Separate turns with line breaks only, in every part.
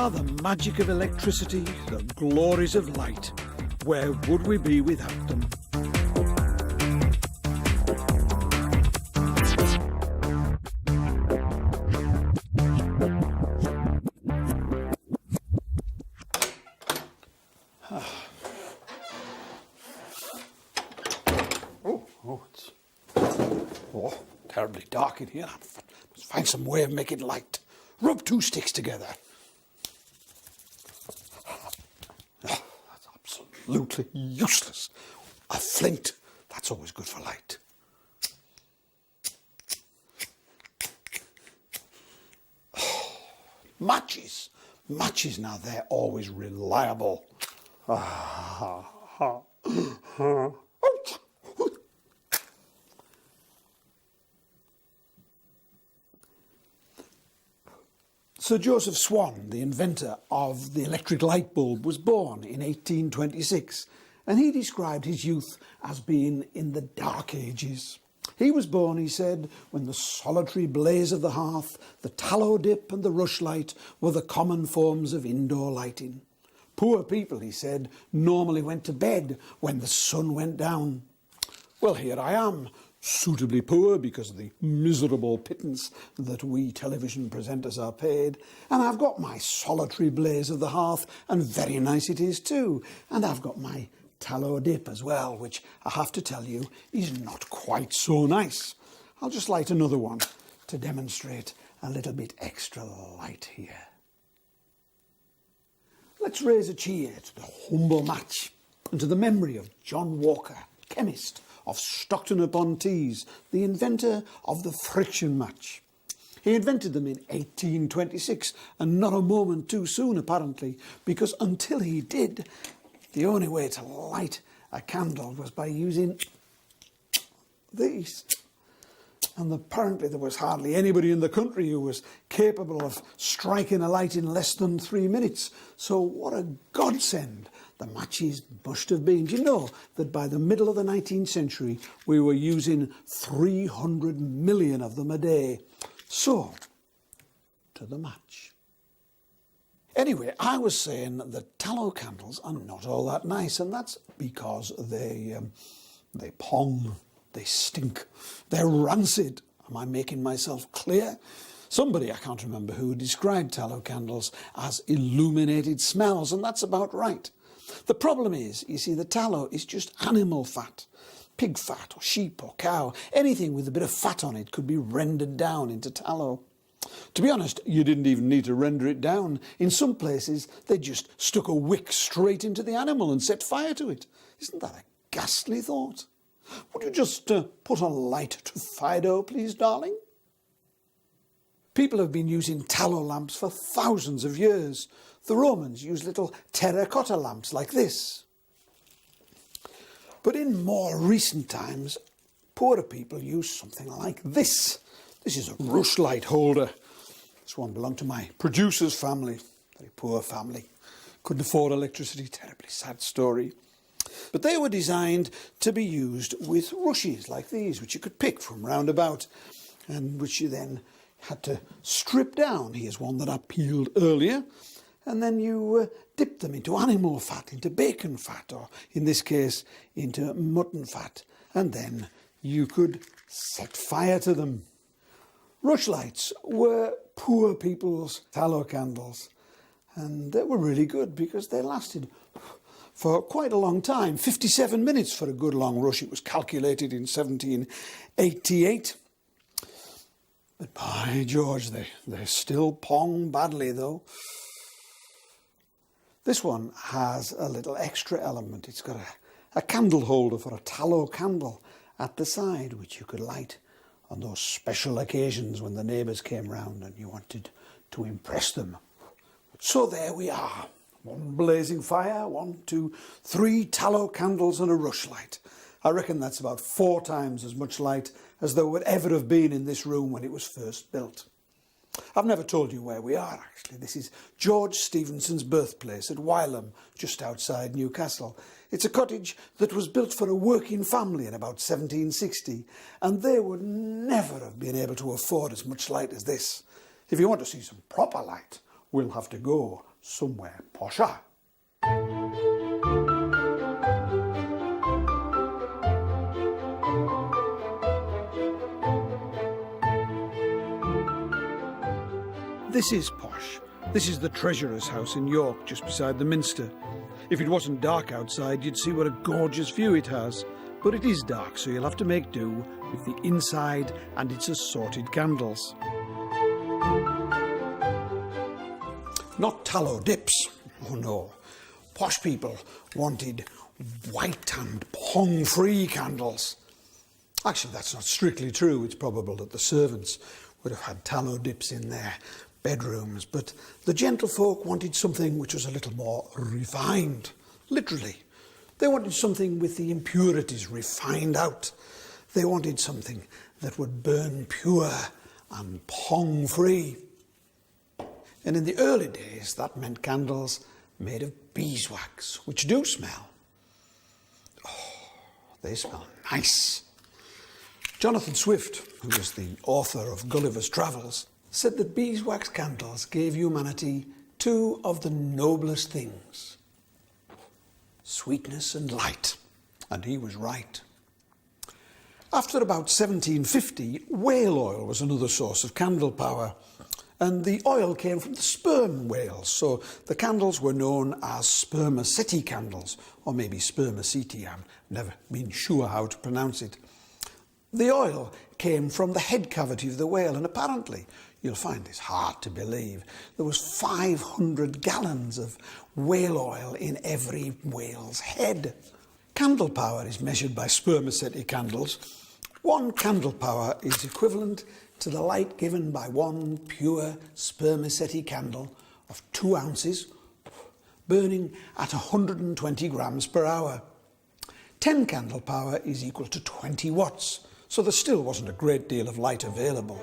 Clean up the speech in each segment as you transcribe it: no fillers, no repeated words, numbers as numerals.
Ah, the magic of electricity, the glories of light. Where would we be without them? It's terribly dark in here. I must find some way of making light. Rub two sticks together. That's absolutely useless. A flint, that's always good for light. Matches. Matches, now they're always reliable. Sir Joseph Swan, the inventor of the electric light bulb, was born in 1826, and he described his youth as being in the Dark Ages. He was born, he said, when the solitary blaze of the hearth, the tallow dip and the rushlight were the common forms of indoor lighting. Poor people, he said, normally went to bed when the sun went down. Well, here I am, suitably poor because of the miserable pittance that we television presenters are paid, and I've got my solitary blaze of the hearth, and very nice it is too, and I've got my tallow dip as well, which I have to tell you is not quite so nice. I'll just light another one to demonstrate a little bit extra light here. Let's raise a cheer to the humble match and to the memory of John Walker, chemist of Stockton-upon-Tees, the inventor of the friction match. He invented them in 1826, and not a moment too soon, apparently, because until he did, the only way to light a candle was by using these. And apparently there was hardly anybody in the country who was capable of striking a light in less than 3 minutes. So what a godsend the matches must have been. Do you know that by the middle of the 19th century we were using 300 million of them a day? So, to the match. Anyway, I was saying that tallow candles are not all that nice, and that's because they pong, they stink, they're rancid. Am I making myself clear? Somebody, I can't remember who, described tallow candles as illuminated smells, and that's about right. The problem is, you see, the tallow is just animal fat. Pig fat or sheep or cow, anything with a bit of fat on it could be rendered down into tallow. To be honest, you didn't even need to render it down. In some places, they just stuck a wick straight into the animal and set fire to it. Isn't that a ghastly thought? Would you just put a light to Fido, please, darling? People have been using tallow lamps for thousands of years. The Romans used little terracotta lamps like this. But in more recent times, poorer people use something like this. This is a rushlight holder. This one belonged to my producer's family, very poor family. Couldn't afford electricity, terribly sad story. But they were designed to be used with rushes like these, which you could pick from round about, and which you then had to strip down. Here's one that I peeled earlier. And then you dip them into animal fat, into bacon fat, or in this case, into mutton fat. And then you could set fire to them. Rushlights were poor people's tallow candles. And they were really good because they lasted for quite a long time. 57 minutes for a good long rush. It was calculated in 1788. But by George, they still pong badly, though. This one has a little extra element. It's got a candle holder for a tallow candle at the side, which you could light on those special occasions when the neighbours came round and you wanted to impress them. So there we are. One blazing fire, 1, 2, 3 tallow candles and a rushlight. I reckon that's about 4 times as much light as there would ever have been in this room when it was first built. I've never told you where we are, actually. This is George Stephenson's birthplace at Wylam, just outside Newcastle. It's a cottage that was built for a working family in about 1760, and they would never have been able to afford as much light as this. If you want to see some proper light, we'll have to go somewhere posher. This is posh. This is the Treasurer's house in York, just beside the Minster. If it wasn't dark outside, you'd see what a gorgeous view it has. But it is dark, so you'll have to make do with the inside and its assorted candles. Not tallow dips. Oh no. Posh people wanted white and pong-free candles. Actually, that's not strictly true. It's probable that the servants would have had tallow dips in their bedrooms, but the gentlefolk wanted something which was a little more refined, literally. They wanted something with the impurities refined out. They wanted something that would burn pure and pong-free. And in the early days, that meant candles made of beeswax, which do smell. Oh, they smell nice. Jonathan Swift, who was the author of Gulliver's Travels, said that beeswax candles gave humanity two of the noblest things: sweetness and light. And he was right. After about 1750, whale oil was another source of candle power. And the oil came from the sperm whales, so the candles were known as spermaceti candles, or maybe spermaceti. I've never been sure how to pronounce it. The oil came from the head cavity of the whale, and apparently, you'll find this hard to believe, there was 500 gallons of whale oil in every whale's head. Candle power is measured by spermaceti candles. One candle power is equivalent to the light given by one pure spermaceti candle of 2 ounces, burning at 120 grams per hour. 10 candle power is equal to 20 watts, so there still wasn't a great deal of light available.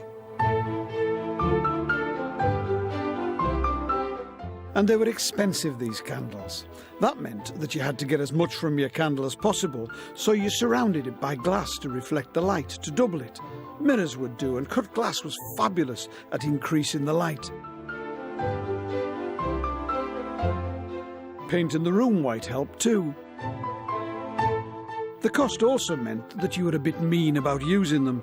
And they were expensive, these candles. That meant that you had to get as much from your candle as possible, so you surrounded it by glass to reflect the light, to double it. Mirrors would do, and cut glass was fabulous at increasing the light. Painting the room white helped too. The cost also meant that you were a bit mean about using them.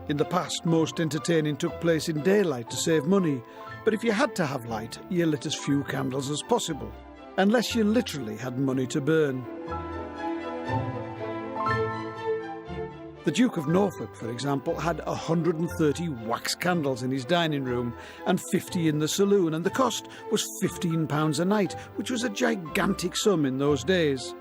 In the past, most entertaining took place in daylight to save money, but if you had to have light, you lit as few candles as possible, unless you literally had money to burn. The Duke of Norfolk, for example, had 130 wax candles in his dining room and 50 in the saloon, and the cost was £15 a night, which was a gigantic sum in those days.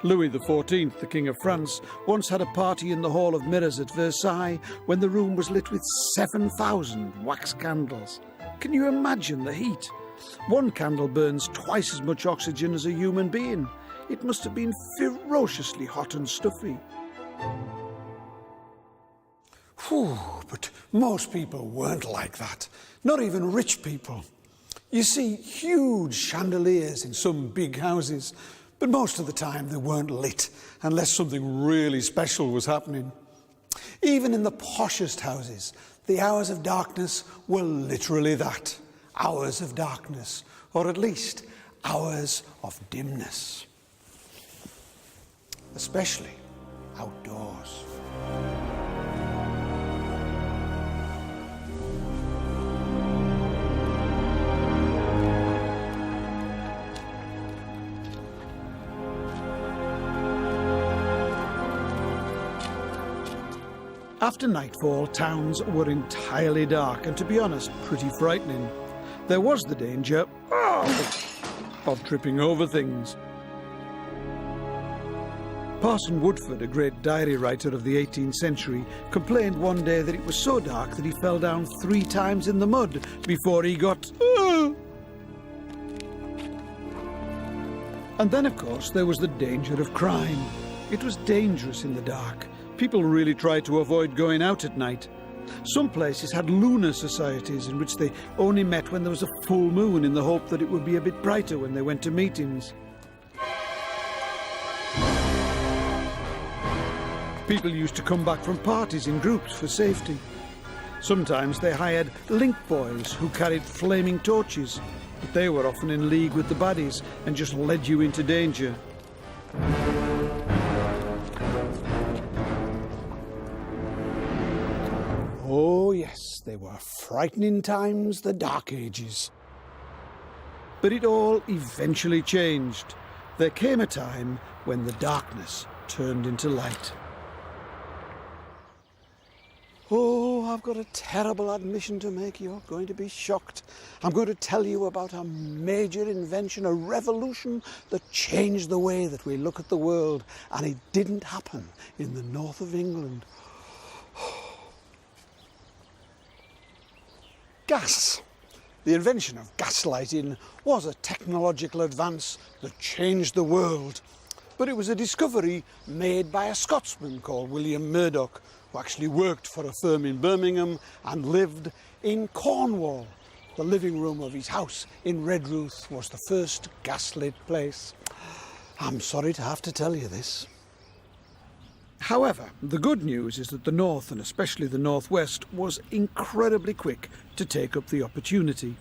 Louis XIV, the King of France, once had a party in the Hall of Mirrors at Versailles when the room was lit with 7,000 wax candles. Can you imagine the heat? One candle burns twice as much oxygen as a human being. It must have been ferociously hot and stuffy. Whew, but most people weren't like that. Not even rich people. You see huge chandeliers in some big houses, but most of the time they weren't lit unless something really special was happening. Even in the poshest houses, the hours of darkness were literally that, hours of darkness, or at least hours of dimness, especially outdoors. After nightfall, towns were entirely dark and, to be honest, pretty frightening. There was the danger of tripping over things. Parson Woodford, a great diary writer of the 18th century, complained one day that it was so dark that he fell down 3 times in the mud before he got... And then, of course, there was the danger of crime. It was dangerous in the dark. People really tried to avoid going out at night. Some places had lunar societies in which they only met when there was a full moon in the hope that it would be a bit brighter when they went to meetings. People used to come back from parties in groups for safety. Sometimes they hired link boys who carried flaming torches. but they were often in league with the baddies and just led you into danger. Oh yes, they were frightening times, the Dark Ages. But it all eventually changed. There came a time when the darkness turned into light. Oh, I've got a terrible admission to make. You're going to be shocked. I'm going to tell you about a major invention, a revolution that changed the way that we look at the world. And it didn't happen in the north of England. Gas. The invention of gaslighting was a technological advance that changed the world. But it was a discovery made by a Scotsman called William Murdoch, who actually worked for a firm in Birmingham and lived in Cornwall. The living room of his house in Redruth was the first gaslit place. I'm sorry to have to tell you this. However, the good news is that the North, and especially the Northwest, was incredibly quick to take up the opportunity.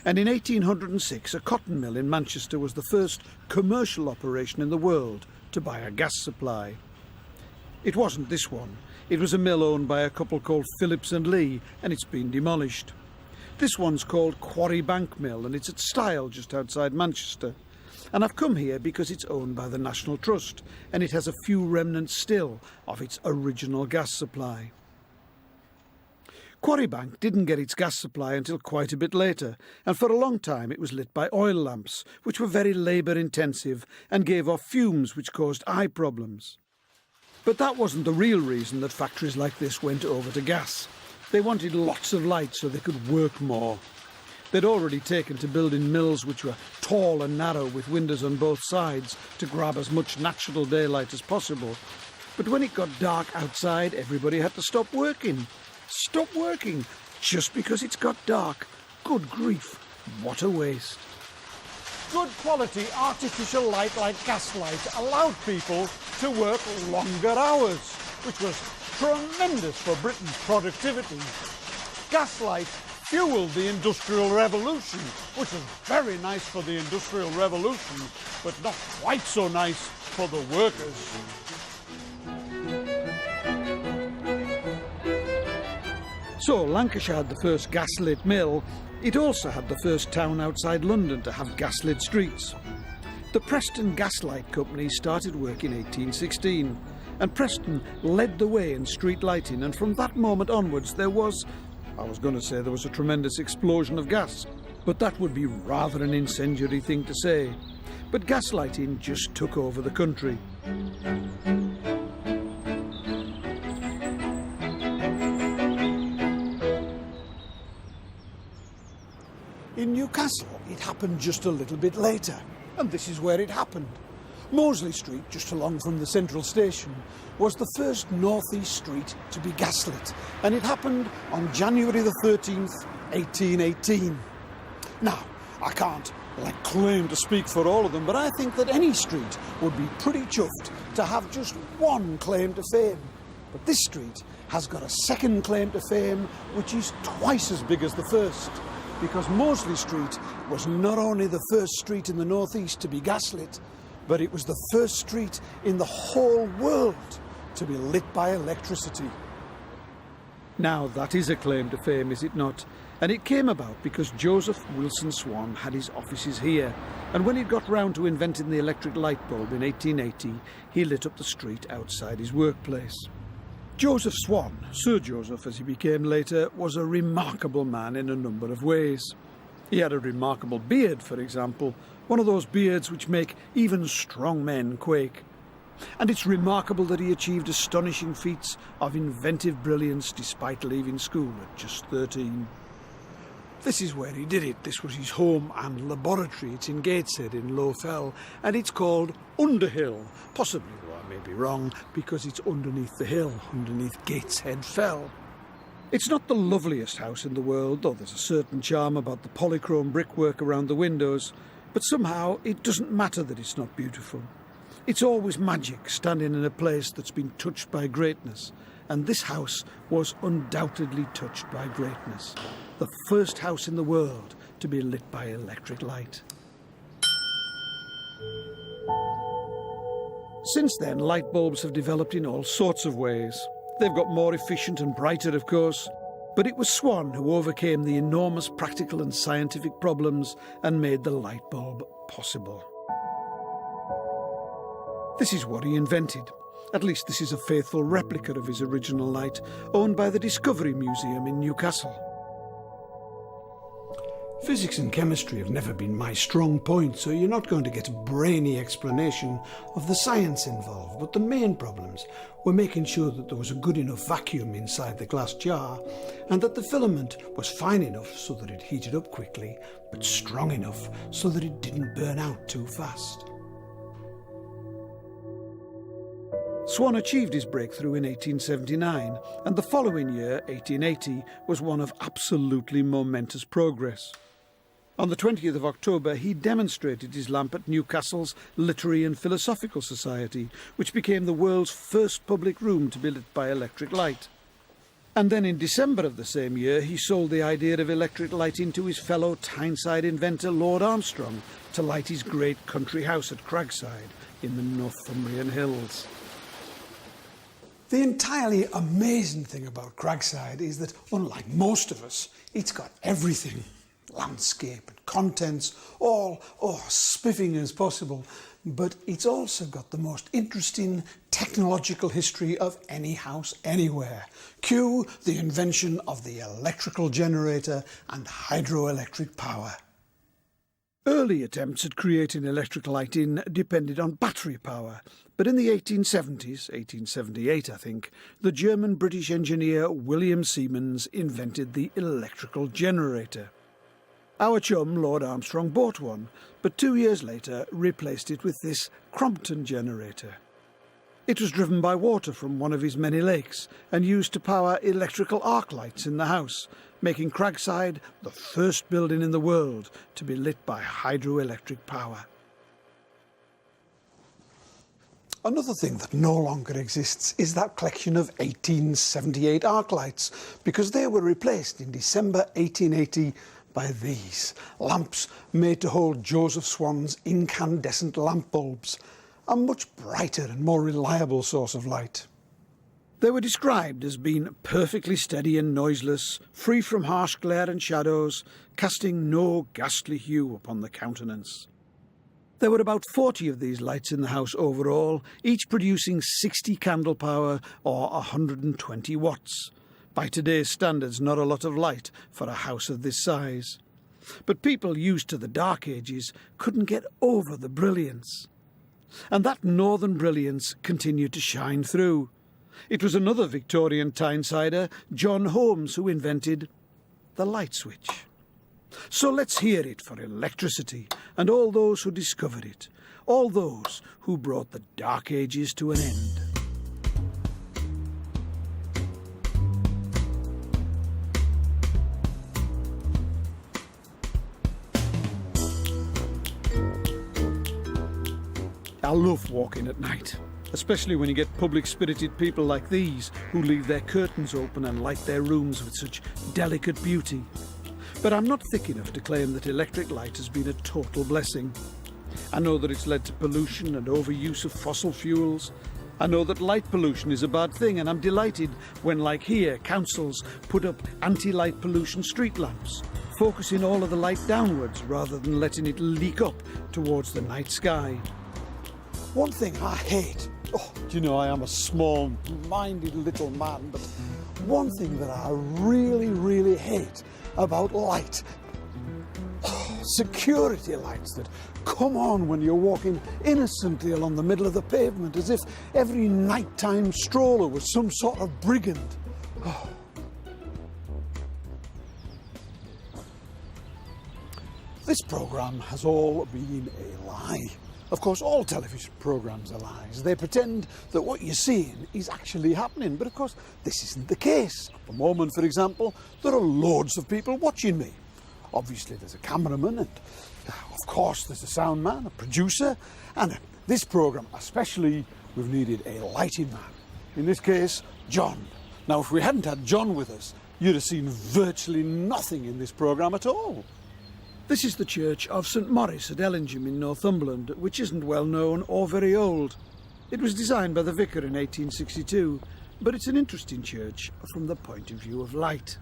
And in 1806, a cotton mill in Manchester was the first commercial operation in the world to buy a gas supply. It wasn't this one. It was a mill owned by a couple called Phillips and Lee, and it's been demolished. This one's called Quarry Bank Mill, and it's at Stile, just outside Manchester. And I've come here because it's owned by the National Trust, and it has a few remnants still of its original gas supply. Quarry Bank didn't get its gas supply until quite a bit later, and for a long time it was lit by oil lamps, which were very labour intensive and gave off fumes which caused eye problems. But that wasn't the real reason that factories like this went over to gas. They wanted lots of light so they could work more. They'd already taken to building mills which were tall and narrow with windows on both sides to grab as much natural daylight as possible. But when it got dark outside, everybody had to stop working. Stop working just because it's got dark. Good grief, what a waste. Good quality artificial light like gaslight allowed people to work longer hours, which was tremendous for Britain's productivity. Gaslight fueled the Industrial Revolution, which was very nice for the Industrial Revolution, but not quite so nice for the workers. So Lancashire had the first gaslit mill. It also had the first town outside London to have gaslit streets. The Preston Gaslight Company started work in 1816, and Preston led the way in street lighting, and from that moment onwards there was a tremendous explosion of gas, but that would be rather an incendiary thing to say. But gaslighting just took over the country. In Newcastle, it happened just a little bit later, and this is where it happened. Moseley Street, just along from the central station, was the first northeast street to be gaslit, and it happened on January the 13th, 1818. Now, I can't claim to speak for all of them, but I think that any street would be pretty chuffed to have just one claim to fame. But this street has got a second claim to fame, which is twice as big as the first, because Moseley Street was not only the first street in the northeast to be gaslit, but it was the first street in the whole world to be lit by electricity. Now that is a claim to fame, is it not? And it came about because Joseph Wilson Swan had his offices here, and when he'd got round to inventing the electric light bulb in 1880, he lit up the street outside his workplace. Joseph Swan, Sir Joseph as he became later, was a remarkable man in a number of ways. He had a remarkable beard, for example, one of those beards which make even strong men quake. And it's remarkable that he achieved astonishing feats of inventive brilliance despite leaving school at just 13. This is where he did it. This was his home and laboratory. It's in Gateshead in Low Fell, and it's called Underhill. Possibly, though I may be wrong, because it's underneath the hill, underneath Gateshead Fell. It's not the loveliest house in the world, though there's a certain charm about the polychrome brickwork around the windows, but somehow it doesn't matter that it's not beautiful. It's always magic standing in a place that's been touched by greatness, and this house was undoubtedly touched by greatness. The first house in the world to be lit by electric light. Since then, light bulbs have developed in all sorts of ways. They've got more efficient and brighter, of course, but it was Swan who overcame the enormous practical and scientific problems and made the light bulb possible. This is what he invented. At least this is a faithful replica of his original light, owned by the Discovery Museum in Newcastle. Physics and chemistry have never been my strong point, so you're not going to get a brainy explanation of the science involved, but the main problems were making sure that there was a good enough vacuum inside the glass jar and that the filament was fine enough so that it heated up quickly, but strong enough so that it didn't burn out too fast. Swan achieved his breakthrough in 1879, and the following year, 1880, was one of absolutely momentous progress. On the 20th of October, he demonstrated his lamp at Newcastle's Literary and Philosophical Society, which became the world's first public room to be lit by electric light. And then in December of the same year, he sold the idea of electric lighting to his fellow Tyneside inventor Lord Armstrong to light his great country house at Cragside in the Northumbrian hills. The entirely amazing thing about Cragside is that, unlike most of us, it's got everything. Landscape and contents, all spiffing as possible, but it's also got the most interesting technological history of any house anywhere. Cue the invention of the electrical generator and hydroelectric power. Early attempts at creating electric lighting depended on battery power, but in the 1870s, 1878 I think, the German-British engineer William Siemens invented the electrical generator. Our chum, Lord Armstrong, bought one, but 2 years later replaced it with this Crompton generator. It was driven by water from one of his many lakes and used to power electrical arc lights in the house, making Cragside the first building in the world to be lit by hydroelectric power. Another thing that no longer exists is that collection of 1878 arc lights, because they were replaced in December 1880 by these lamps made to hold Joseph Swan's incandescent lamp bulbs, a much brighter and more reliable source of light. They were described as being perfectly steady and noiseless, free from harsh glare and shadows, casting no ghastly hue upon the countenance. There were about 40 of these lights in the house overall, each producing 60 candle power or 120 watts. By today's standards, not a lot of light for a house of this size. But people used to the Dark Ages couldn't get over the brilliance. And that northern brilliance continued to shine through. It was another Victorian Tynesider, John Holmes, who invented the light switch. So let's hear it for electricity and all those who discovered it, all those who brought the Dark Ages to an end. I love walking at night, especially when you get public-spirited people like these who leave their curtains open and light their rooms with such delicate beauty. But I'm not thick enough to claim that electric light has been a total blessing. I know that it's led to pollution and overuse of fossil fuels. I know that light pollution is a bad thing, and I'm delighted when, like here, councils put up anti-light pollution street lamps, focusing all of the light downwards rather than letting it leak up towards the night sky. One thing I hate, I am a small-minded little man, but one thing that I really, really hate about light, security lights that come on when you're walking innocently along the middle of the pavement as if every nighttime stroller was some sort of brigand. This programme has all been a lie. Of course, all television programmes are lies. They pretend that what you're seeing is actually happening, but of course, this isn't the case. At the moment, for example, there are loads of people watching me. Obviously, there's a cameraman, and of course, there's a sound man, a producer, and in this programme, especially, we've needed a lighting man. In this case, John. Now, if we hadn't had John with us, you'd have seen virtually nothing in this programme at all. This is the church of St Maurice at Ellingham in Northumberland, which isn't well known or very old. It was designed by the vicar in 1862, but it's an interesting church from the point of view of light.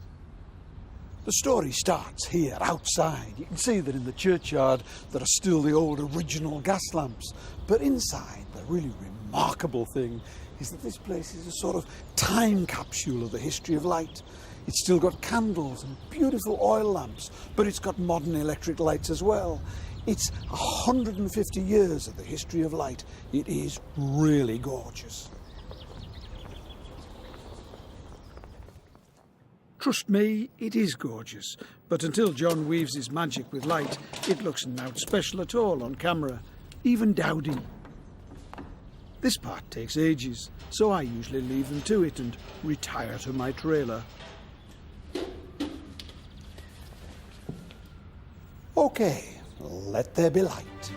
The story starts here, outside. You can see that in the churchyard there are still the old original gas lamps. But inside, the really remarkable thing is that this place is a sort of time capsule of the history of light. It's still got candles and beautiful oil lamps, but it's got modern electric lights as well. It's 150 years of the history of light. It is really gorgeous. Trust me, it is gorgeous, but until John weaves his magic with light, it looks not special at all on camera, even dowdy. This part takes ages, so I usually leave them to it and retire to my trailer. Okay, let there be light.